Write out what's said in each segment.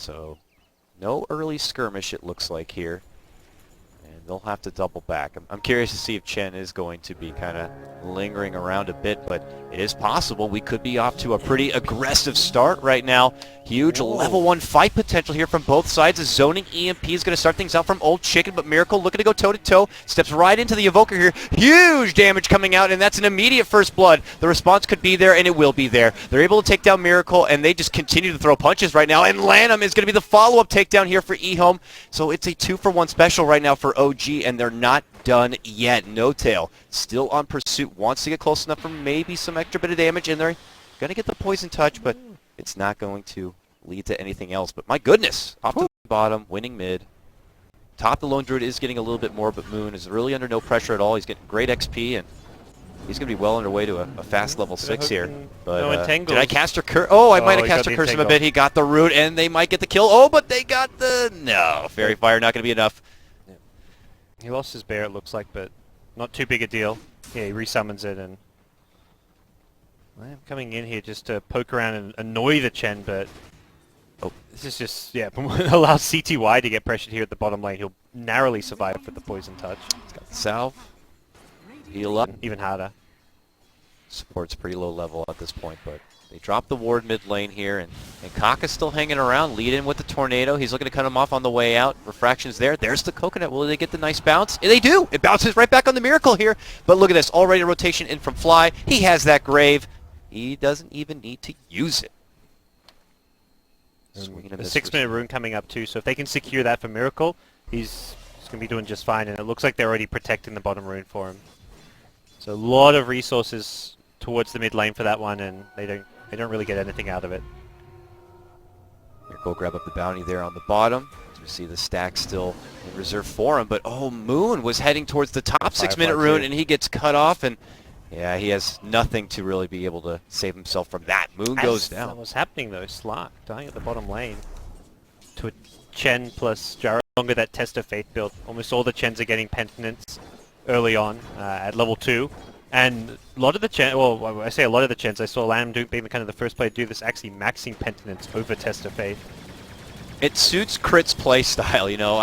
So no early skirmish, it looks like here. And they'll have to double back. I'm curious to see if Chen is going to be kind of lingering around a bit, but it is possible we could be off to a pretty aggressive start right now. Huge level 1 fight potential here from both sides. The zoning EMP is going to start things out from Old Chicken, but Miracle looking to go toe-to-toe. Steps right into the Evoker here. Huge damage coming out, and that's an immediate first blood. The response could be there, and it will be there. They're able to take down Miracle, and they just continue to throw punches right now, and Lanham is going to be the follow-up takedown here for EHOME. So it's a 2-for-1 special right now for OG, and they're not done yet. No Tail still on pursuit, wants to get close enough for maybe some extra bit of damage, and they're going to get the poison touch, but it's not going to lead to anything else. But my goodness, off to the bottom, winning mid. Top, the Lone Druid is getting a little bit more, but Moon is really under no pressure at all. He's getting great XP, and he's going to be well underway to a fast level 6 here. But did I cast her curse? Oh, I might have cast her curse him a bit. He got the root, and they might get the kill. Oh, but they got the... No, Fairy Fire not going to be enough. Yeah. He lost his bear, it looks like, but not too big a deal. Yeah, he resummons it, and I'm coming in here just to poke around and annoy the Chen, but this is just, yeah, allows CTY to get pressured here at the bottom lane. He'll narrowly survive with the poison touch. He's got the salve. Heal up. Even harder. Support's pretty low level at this point, but they drop the ward mid lane here, and Kaka's still hanging around, lead in with the tornado. He's looking to cut him off on the way out. Refraction's there. There's the coconut. Will they get the nice bounce? And they do! It bounces right back on the Miracle here. But look at this. Already a rotation in from Fly. He has that grave. He doesn't even need to use it. A 6-minute rune coming up too, so if they can secure that for Miracle, he's going to be doing just fine, and it looks like they're already protecting the bottom rune for him. So a lot of resources towards the mid lane for that one, and they don't really get anything out of it. Miracle grab up the bounty there on the bottom. As we see the stack still in reserve for him, but oh, Moon was heading towards the top 6-minute rune, and he gets cut off, and yeah, he has nothing to really be able to save himself from that. Moon goes down. That was happening though. Slark dying at the bottom lane to a Chen plus Jaro. Longer that Test of Faith build. Almost all the Chens are getting penitence early on at level 2. And a lot of the Chens, well, I say a lot of the Chens, I saw Lanham being kind of the first player to do this, actually maxing penitence over Test of Faith. It suits Crit's playstyle, you know.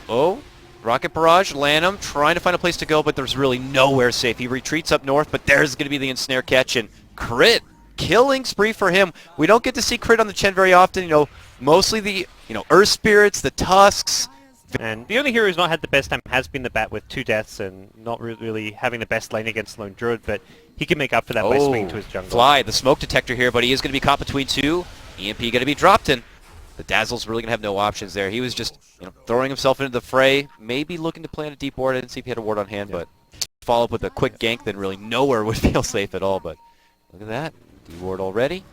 Oh, Rocket Barrage, Lanham trying to find a place to go, but there's really nowhere safe. He retreats up north, but there's going to be the ensnare catch, and Crit, killing spree for him. We don't get to see Crit on the Chen very often, you know, mostly the, Earth Spirits, the Tusks. And the only hero who's not had the best time has been the Bat with 2 deaths and not really having the best lane against Lone Druid, but he can make up for that by swinging to his jungle. Fly, the smoke detector here, but he is going to be caught between 2. EMP going to be dropped in. The Dazzle's really going to have no options there. He was just throwing himself into the fray, maybe looking to plant a deep ward. I didn't see if he had a ward on hand, but follow up with a quick gank, then really nowhere would feel safe at all. But look at that. D-ward already.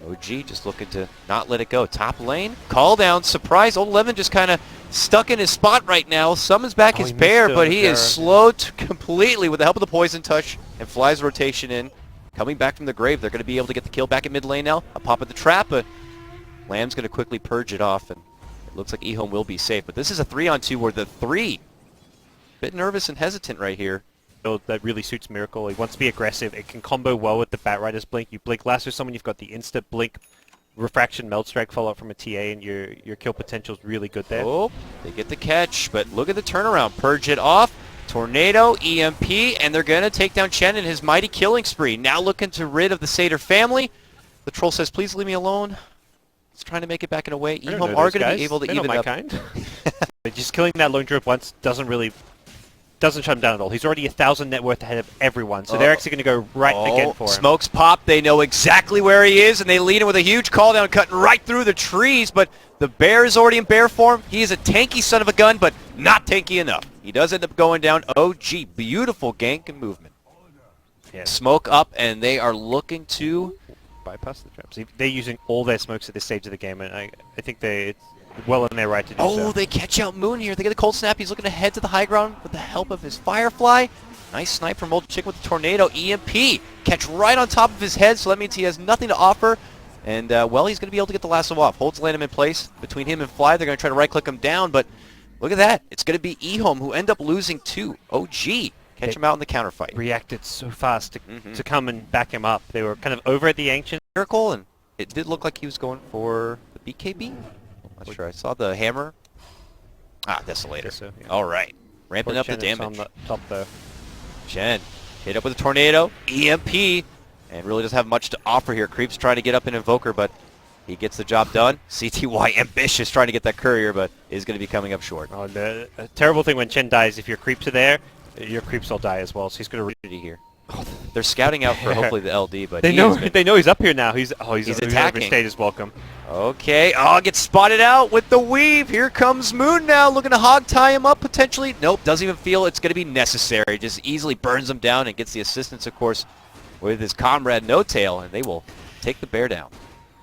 OG just looking to not let it go. Top lane, call down, surprise. Old Lemon just kind of stuck in his spot right now. Summons back his bear, but he is slowed completely with the help of the poison touch and Fly's rotation in. Coming back from the grave, they're going to be able to get the kill back in mid lane now. A pop at the trap, but Lamb's going to quickly purge it off, and it looks like EHOME will be safe. But this is a 3-on-2 where the 3, bit nervous and hesitant right here. That really suits Miracle. He wants to be aggressive. It can combo well with the Batrider's Blink. You blink lasso someone, you've got the instant blink, refraction, melt strike follow up from a TA, and your kill potential is really good there. Oh, they get the catch, but look at the turnaround. Purge it off. Tornado, EMP, and they're going to take down Chen in his mighty killing spree. Now looking to rid of the Satyr family. The troll says, please leave me alone. He's trying to make it back in a way. EHOME are going to be able to even it up. Kind. Just killing that Lone Druid once doesn't shut him down at all. He's already 1,000 net worth ahead of everyone, so they're actually going to go right again for him. Smokes pop. They know exactly where he is, and they lead in with a huge call down, cutting right through the trees, but the bear is already in bear form. He is a tanky son of a gun, but not tanky enough. He does end up going down. OG, beautiful gank and movement. Yeah. Smoke up, and they are looking to bypass the traps. They're using all their smokes at this stage of the game, and I think it's well in their right to do so. Oh, they catch out Moon here. They get a cold snap. He's looking to head to the high ground with the help of his Firefly. Nice snipe from Old Chick with the Tornado. EMP. Catch right on top of his head, so that means he has nothing to offer. And, well, he's going to be able to get the lasso off. Holds Lanham in place. Between him and Fly, they're going to try to right-click him down, but look at that. It's going to be EHOME who end up losing to OG. Catch him out in the counterfight. Reacted so fast to come and back him up. They were kind of over at the Ancient. Miracle, and it did look like he was going for the BKB. Not sure. I saw the hammer. Ah, Desolator. Guess so, yeah. All right. Ramping Poor up the Chen is on damage. the top though. Chen hit up with a tornado, EMP, and really doesn't have much to offer here. Creep's trying to get up an Invoker, but he gets the job done. CTY ambitious trying to get that courier, but is going to be coming up short. Oh, the terrible thing when Chen dies, if your creeps are there, your creeps will die as well. So he's going to Here. Oh, they're scouting out for hopefully the LD, but they know he's up here now. He's attacking. overstayed his welcome. Okay, oh, gets spotted out with the weave. Here comes Moon now, looking to hog tie him up potentially. Nope, doesn't even feel it's going to be necessary. Just easily burns him down and gets the assistance, of course, with his comrade No Tail, and they will take the bear down.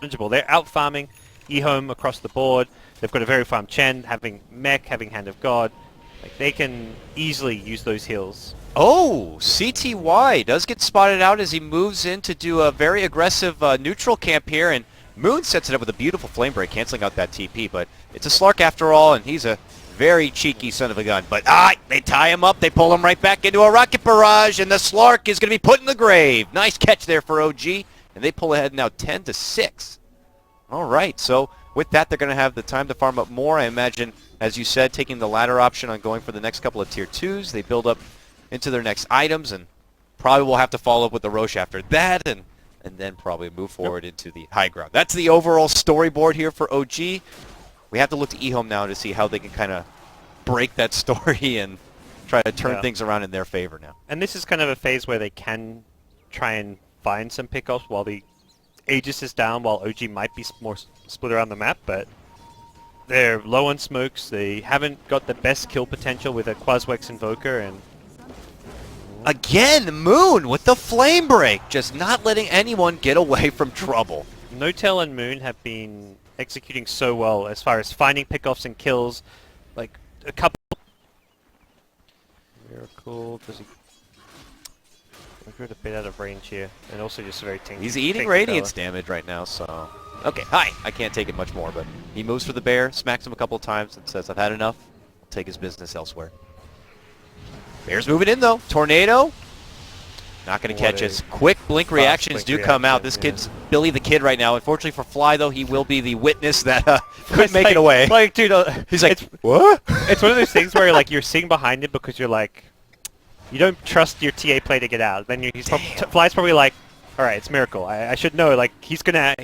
They're out farming EHOME across the board. They've got a very farm Chen, having Mech, having Hand of God. Like, they can easily use those heals. Oh, CTY does get spotted out as he moves in to do a very aggressive neutral camp here, and Moon sets it up with a beautiful flame break, canceling out that TP, but it's a Slark after all, and he's a very cheeky son of a gun. But they tie him up, they pull him right back into a rocket barrage, and the Slark is going to be put in the grave. Nice catch there for OG, and they pull ahead now 10-6. All right, so with that, they're going to have the time to farm up more. I imagine, as you said, taking the latter option on going for the next couple of tier 2s. They build up into their next items, and probably will have to follow up with the Roche after that, and then probably move forward into the high ground. That's the overall storyboard here for OG. We have to look to EHOME now to see how they can kind of break that story and try to turn things around in their favor now. And this is kind of a phase where they can try and find some pickoffs while the Aegis is down, while OG might be more split around the map, but they're low on smokes. They haven't got the best kill potential with a Quaswex Invoker, and again, Moon with the flame break, just not letting anyone get away from trouble. No-Tail and Moon have been executing so well as far as finding pickoffs and kills. Like, a couple... Miracle, does he... We're a bit out of range here, and also just very tanky. He's eating Radiance damage right now, so... Okay, hi! I can't take it much more, but he moves for the bear, smacks him a couple of times, and says, I've had enough. I'll take his business elsewhere. Bear's moving in, though. Tornado. Not going to catch us. Quick blink reactions do come out. This kid's Billy the Kid right now. Unfortunately for Fly, though, he will be the witness that couldn't make it away. Like, dude, he's like, what? It's one of those things where, like, you're sitting behind him because you're like, you don't trust your TA play to get out. Then Fly's probably like, all right, it's Miracle. I should know. Like, he's gonna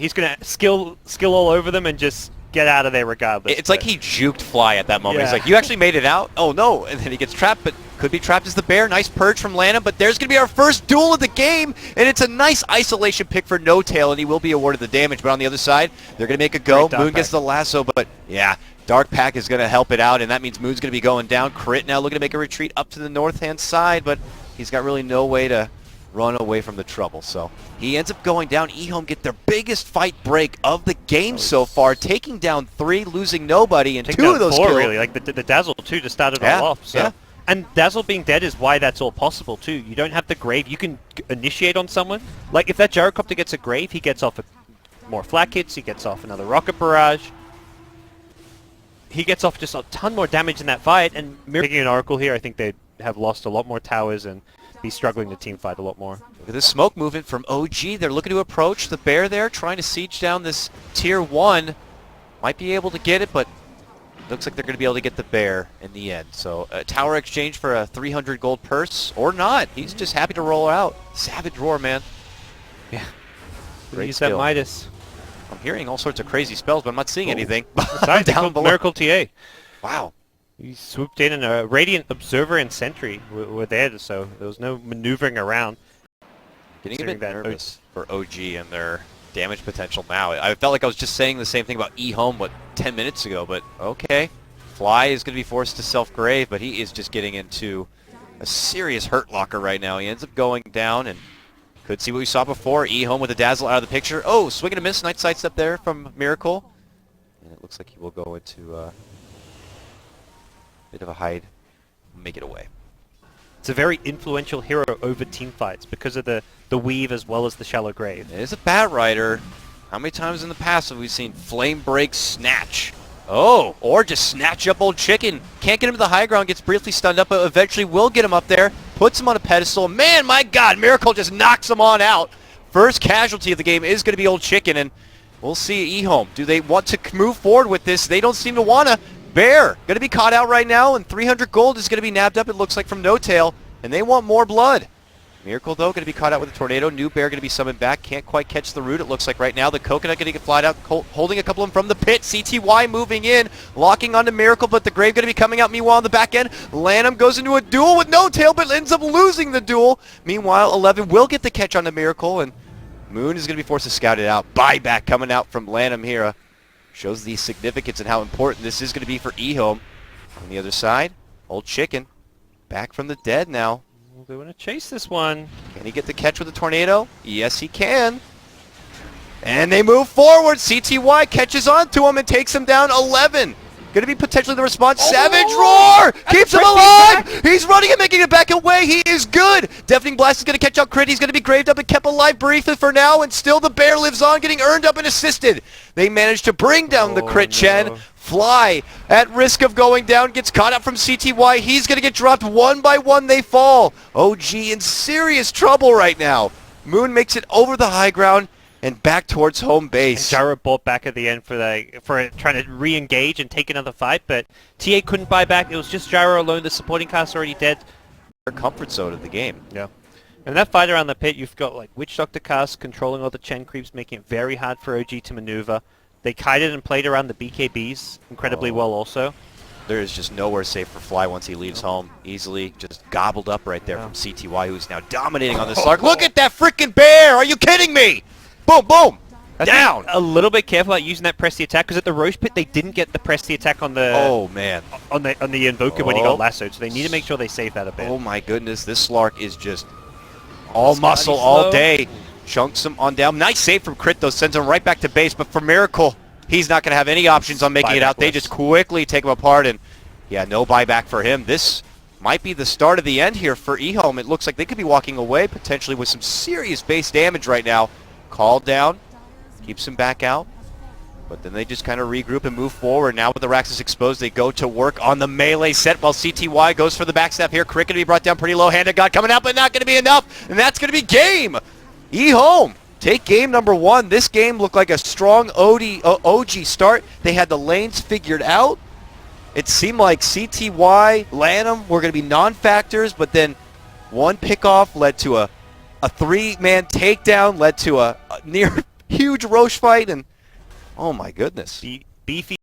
skill all over them and just get out of there regardless. It's like he juked Fly at that moment. He's like, you actually made it out? Oh, no. And then he gets trapped, but could be trapped as the bear. Nice purge from Lana, but there's going to be our first duel of the game, and it's a nice isolation pick for No Tail, and he will be awarded the damage. But on the other side, they're going to make a go. Moon gets the lasso, but yeah, Dark Pack is going to help it out, and that means Moon's going to be going down. Crit now looking to make a retreat up to the north-hand side, but he's got really no way to run away from the trouble. So he ends up going down. EHOME get their biggest fight break of the game so far, taking down 3, losing nobody, and 2 of those 4, kills. really. Like the Dazzle, too, to start it all off. So. Yeah. And Dazzle being dead is why that's all possible, too. You don't have the Grave. You can initiate on someone. Like, if that Gyrocopter gets a Grave, he gets off more flak hits, he gets off another Rocket Barrage. He gets off just a ton more damage in that fight, and picking an Oracle here, I think they'd have lost a lot more towers and be struggling to team fight a lot more. Look at this smoke movement from OG. They're looking to approach the bear there, trying to siege down this tier 1. Might be able to get it, but looks like they're going to be able to get the bear in the end. So a tower exchange for a 300 gold purse, or not. He's just happy to roll out. Savage roar, man. Yeah. Great Use skill. that Midas. I'm hearing all sorts of crazy spells, but I'm not seeing anything. Besides, down below. Miracle TA. Wow. He swooped in, and a Radiant Observer and Sentry were there, so there was no maneuvering around. Getting a bit nervous for OG and their damage potential now. I felt like I was just saying the same thing about EHOME, 10 minutes ago, but okay. Fly is going to be forced to self-grave, but he is just getting into a serious hurt locker right now. He ends up going down, and could see what we saw before. EHOME with a Dazzle out of the picture. Oh, swing and a miss. Nice sidestep there from Miracle. And it looks like he will go into a bit of a hide, make it away. It's a very influential hero over team fights because of the weave as well as the shallow grave. It is a Bat Rider. How many times in the past have we seen Flame Break snatch? Oh, or just snatch up old chicken. Can't get him to the high ground, gets briefly stunned up, but eventually will get him up there, puts him on a pedestal. Man, my God, Miracle just knocks him on out. First casualty of the game is going to be old chicken, and We'll see EHOME. Do they want to move forward with this? They don't seem to want to. Bear going to be caught out right now, and 300 gold is going to be nabbed up, it looks like, from No Tail, and they want more blood. Miracle, though, going to be caught out with a tornado. New Bear going to be summoned back. Can't quite catch the root, it looks like right now. The Coconut going to get flied out, holding a couple of them from the pit. CTY moving in, locking onto Miracle, but the Grave going to be coming out. Meanwhile, on the back end, Lanham goes into a duel with No Tail, but ends up losing the duel. Meanwhile, 11 will get the catch on the Miracle, and Moon is going to be forced to scout it out. Buyback coming out from Lanham here. Shows the significance and how important this is going to be for EHOME. On the other side, Old Chicken, back from the dead now. They want to chase this one. Can he get the catch with the tornado? Yes, he can. And they move forward. CTY catches onto him and takes him down 11. Going to be potentially the response. Savage Roar! Keeps him alive! He's running and making it back away. He is good. Deafening Blast is going to catch out Crit. He's going to be graved up and kept alive briefly for now, and still the Bear lives on, getting earned up and assisted. They managed to bring down the Crit Chen. Fly, at risk of going down, gets caught up from CTY. He's going to get dropped one by one. They fall. OG in serious trouble right now. Moon makes it over the high ground and back towards home base. And Jaro bought back at the end for trying to re-engage and take another fight, but TA couldn't buy back. It was just Jaro alone. The supporting cast already dead. Their comfort zone of the game. Yeah. And that fight around the pit, you've got like Witch Doctor cast controlling all the Chen creeps, making it very hard for OG to maneuver. They kited and played around the BKBs incredibly well also. There is just nowhere safe for Fly once he leaves home. Easily just gobbled up right there from CTY, who's now dominating on the Slark. Look at that freaking Bear! Are you kidding me? Boom, boom! Down! A little bit careful about using that press the attack, because at the Roche pit they didn't get the press the attack on the on the Invoker when he got lassoed, so they need to make sure they save that a bit. Oh my goodness, this Slark is just all muscle all day. Chunks him on down. Nice save from Crit, though. Sends him right back to base. But for Miracle, he's not going to have any options on making it out. They just quickly take him apart. And, yeah, no buyback for him. This might be the start of the end here for EHOME. It looks like they could be walking away potentially with some serious base damage right now. Called down. Keeps him back out. But then they just kind of regroup and move forward. Now with the Raxus exposed, they go to work on the melee set while CTY goes for the backstab here. Crit going to be brought down pretty low. Hand of God coming out, but not going to be enough. And that's going to be game. EHOME take game number 1. This game looked like a strong OG start. They had the lanes figured out. It seemed like CTY, Lanham were going to be non-factors, but then one pickoff led to a 3-man takedown, led to a near huge Roche fight, and oh my goodness. Beefy